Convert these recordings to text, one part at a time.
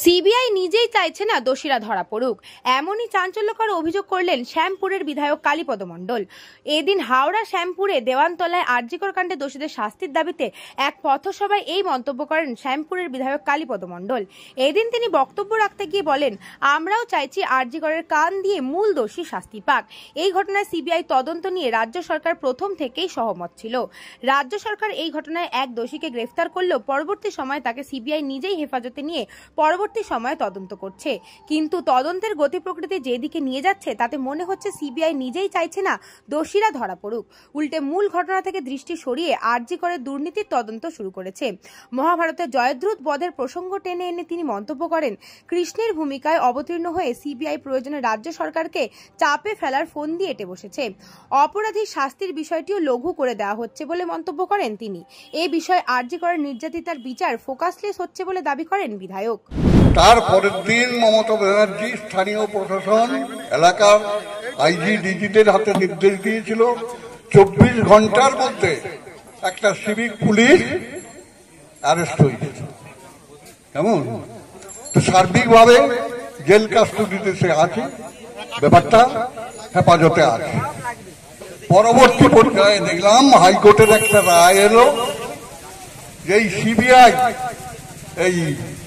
CBI নিজেই চাইছে না দোষীরা ধরা পড়ুক, এমনই চাঞ্চল্যকর অভিযোগ করলেন শ্যামপুরের বিধায়ক কালীপদ মণ্ডল। এদিন হাওড়া শ্যামপুরে দেওয়ানতলায় আরজিকর কাণ্ডে দোষীদের শাস্তির দাবিতে এক পথসভায় এই মন্তব্য করেন শ্যামপুরের বিধায়ক কালীপদ মণ্ডল। এদিন তিনি বক্তব্য রাখতে গিয়ে বলেন, আমরাও চাইছি আরজিকরের কান দিয়ে মূল দোষী শাস্তি পাক। এই ঘটনায় সিবিআই তদন্ত নিয়ে রাজ্য সরকার প্রথম থেকেই সহমত ছিল। রাজ্য সরকার এই ঘটনায় এক দোষীকে গ্রেফতার করলেও পরবর্তী সময় তাকে সিবিআই নিজেই হেফাজতে নিয়ে পরবর্তী সময় তদন্ত করছে। কিন্তু তদন্তের গতি প্রকৃতি যেদিকে নিয়ে যাচ্ছে তাতে মনে হচ্ছে সিবিআই নিজেই চাইছে না দোষীরা ধরা পড়ুক, উল্টে মূল ঘটনা থেকে দৃষ্টি সরিয়ে আরজি করে দুর্নীতির তদন্ত শুরু করেছে। মহাভারতের জয়দ্রুত বধের প্রসঙ্গ টেনে এনে তিনি মন্তব্য করেন, কৃষ্ণের ভূমিকায় অবতীর্ণ হয়ে সিবিআই প্রয়োজনে রাজ্য সরকারকে চাপে ফেলার ফোন দিয়ে এঁটে বসেছে। অপরাধীর শাস্তির বিষয়টিও লঘু করে দেওয়া হচ্ছে বলে মন্তব্য করেন তিনি। এই বিষয়ে আরজি করের নির্যাতিতার বিচার ফোকাসলেস হচ্ছে বলে দাবি করেন বিধায়ক। তার পরের দিন মমতা ব্যানার্জি স্থানীয় প্রশাসন এলাকার আইজি ডিজিদের হাতে নির্দেশ দিয়েছিল 24 ঘন্টার মধ্যে একটা সিভিক পুলিশ অ্যারেস্ট হয়েছে। কেমন তো সার্বিকভাবে জেল কাস্টডিতে সে আছে, ব্যাপারটা হেফাজতে আছে। পরবর্তী পর্যায়ে দেখলাম হাইকোর্টের একটা রায় এলো যে সিবিআই এই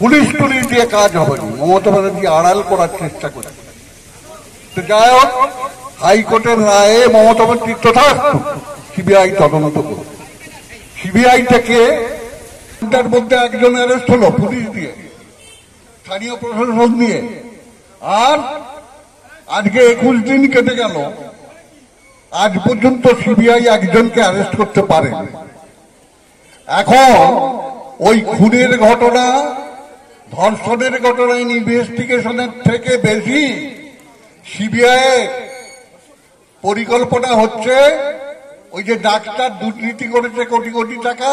পুলিশ টুলিশ দিয়ে কাজ হবে না, মমতা ব্যানার্জি আড়াল করার চেষ্টা করে। তো যাই হোক, হাইকোর্টের রায়ে মমতা ব্যানার্জি তথাস্তু সিবিআই তদন্ত করবে। সিবিআই থেকে তার মধ্যে একজন অ্যারেস্ট হলো পুলিশ দিয়ে, স্থানীয় প্রশাসন দিয়ে, আর আজকে 21 দিন কেটে গেল, আজ পর্যন্ত সিবিআই একজনকে অ্যারেস্ট করতে পারেনি। এখন ওই খুনের ঘটনা, ধর্ষণের ঘটনা ইনভেস্টিগেশনের থেকে বেশি সিবিআই পরিকল্পনা হচ্ছে ওই যে ডাক্তার দুর্নীতি করেছে কোটি কোটি টাকা,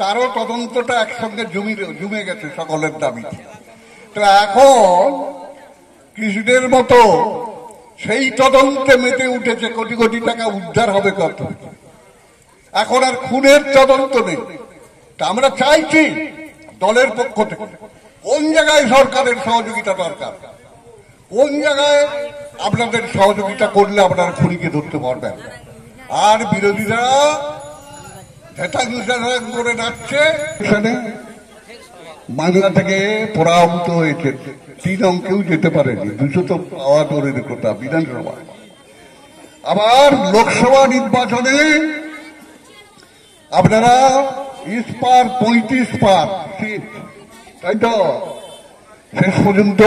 তারও তদন্তটা একসঙ্গে জমে গেছে সকলের দাবিতে। তো এখন কৃষ্ণের মতো সেই তদন্তে মেতে উঠেছে কোটি কোটি টাকা উদ্ধার হবে কত। এখন আর খুনের তদন্ত নেই। আমরা চাইছি দলের পক্ষ থেকে কোন জায়গায় সরকারের সহযোগিতা দরকার, কোন জায়গায় আপনাদের সহযোগিতা করলে আপনারা খুনিকে ধরতে পারবেন। আর বিরোধীরা করে যাচ্ছে, বাংলা থেকে পরাভূত হয়েছে, 3 অঙ্কেও যেতে পারেনি, 200 তো পাওয়া দূরের কথা বিধানসভা। আবার লোকসভা নির্বাচনে আপনারা 35 সিট, তাই তো শেষ পর্যন্ত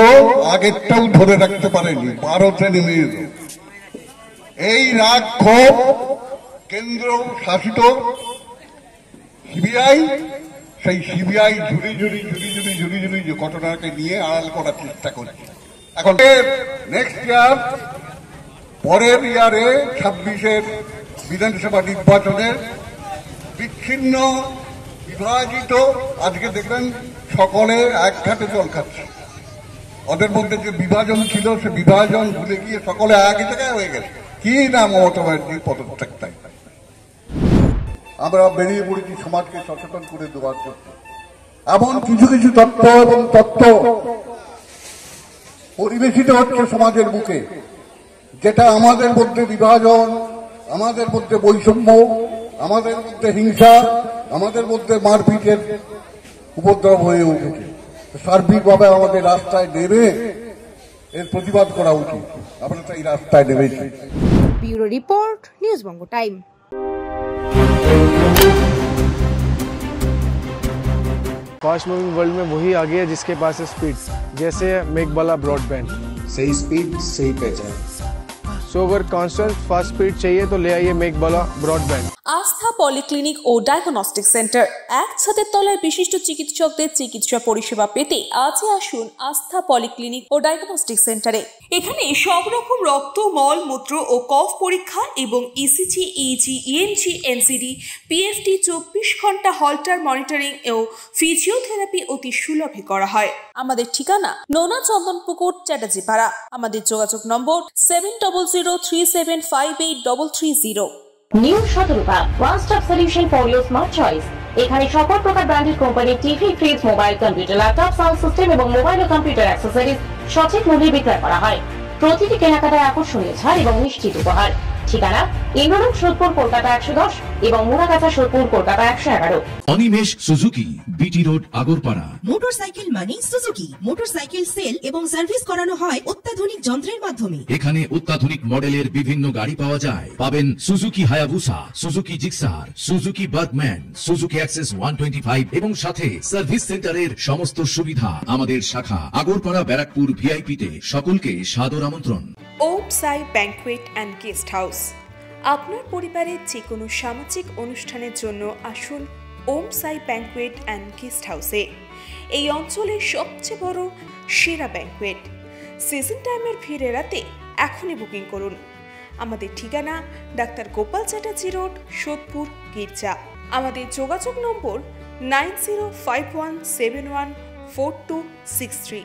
আগেরটাও ধরে রাখতে পারেনি, 12তে নেমে এল। এই রাগ ক্ষোভ কেন্দ্র শাসিত সিবিআই, সেই সিবিআই ঝুড়ি যে ঘটনাকে নিয়ে আড়াল করার চেষ্টা করছে। এখন নেক্সট ইয়ার, পরের ইয়ারে 26-এর বিধানসভা নির্বাচনের বিচ্ছিন্ন বিভাজিত, আজকে দেখবেন সকলে এক ঘাটে জল খাচ্ছে। ওদের মধ্যে যে বিভাজন ছিল সে বিভাজন ভুলে গিয়ে সকলে এক জায়গায় হয়ে গেছে। কি না মমতা ব্যানার্জির পদত্যাগটাই আমরা বেরিয়ে পড়েছি সমাজকে সচেতন করে দেওয়ার জন্য। এমন কিছু কিছু তথ্য এবং তথ্য পরিবেশিত হচ্ছে সমাজের বুকে, যেটা আমাদের মধ্যে বিভাজন, আমাদের মধ্যে বৈষম্য, আমাদের মধ্যে হিংসা, আমাদের মধ্যে মারপিটের উপদ্রব হয়ে উঠেছে। সার্বিকভাবে আমাদের রাস্তায় নেমে এর প্রতিবাদ করা উচিত। আমরা তাই রাস্তায় নেমেছি। ব্যুরো রিপোর্ট, নিউজ বঙ্গ টাইম। फास्ट मूविंग वर्ल्ड में वही आगे है जिसके पास है स्पीड, जैसे मेघबाला ब्रॉडबैंड। सही स्पीड सही पहचान। सो अगर कांस्टेंट फास्ट स्पीड चाहिए तो ले आइए मेघबाला ब्रॉडबैंड। আস্থা পলিক্লিনিক ও ডায়াগনস্টিক সেন্টার, এক ছাদের তলায় বিশিষ্ট চিকিৎসকদের চিকিৎসা পরিষেবা পেতে আজই আসুন আস্থা পলিক্লিনিক ও ডায়াগনস্টিক সেন্টারে। এখানে সব রকম রক্ত, মল, মূত্র ও কফ পরীক্ষা এবং ECG, easy, ENG, NCD, PFT 24 ঘন্টা হল্টার মনিটরিং ও ফিজিওথেরাপি অতি সুলভে করা হয়। আমাদের ঠিকানা নোনা চন্দনপুকুর, চ্যাটার্জিপাড়া। আমাদের যোগাযোগ নম্বর 7003758330। New Shadurba, one-stop solution for your smart choice. এখানে সকল প্রকার ব্র্যান্ডেড কোম্পানির TV, fridge, mobile, computer, laptop, sound system এবং মোবাইল ও কম্পিউটার অ্যাক্সেসরিজ সঠিক মূল্যে বিক্রয় করা হয়। প্রতিটি কেনাকাটায় আকর্ষণীয় ছাড় এবং নিশ্চিত উপহার। ঠিকানা ইন্দ্রনগর, সোদপুর, কলকাতা 110 এবং Muragachha, Sodepur, Kolkata 111। Animesh Suzuki, BT road, Agarpara. Motorcycle মানে সুজুকি। মোটরসাইকেল সেল এবং সার্ভিস করানো হয় অত্যাধুনিক যন্ত্রের মাধ্যমে। এখানে অত্যাধুনিক মডেলের বিভিন্ন গাড়ি পাওয়া যায়। পাবেন Suzuki Hayabusa, Suzuki Gixxer, Suzuki Bergman, Suzuki access 125 এবং সাথে সার্ভিস সেন্টারের সমস্ত সুবিধা। আমাদের শাখা আগরপাড়া, ব্যারাকপুর ভিআইপি তে। সকলকে সাদর আমন্ত্রণ। ওম সাই ব্যাংকুয়েট অ্যান্ড গেস্ট হাউস। আপনার পরিবারের যে কোনো সামাজিক অনুষ্ঠানের জন্য আসুন ওম সাই ব্যাংকুয়েট অ্যান্ড গেস্ট হাউসে। এই অঞ্চলের সবচেয়ে বড় সেরা ব্যাংকুয়েট। সিজন টাইমের ভিড় এড়াতে এখনই বুকিং করুন। আমাদের ঠিকানা ডাক্তার গোপাল চ্যাটার্জি রোড, সোদপুর, গির্জা। আমাদের যোগাযোগ নম্বর 9051714263।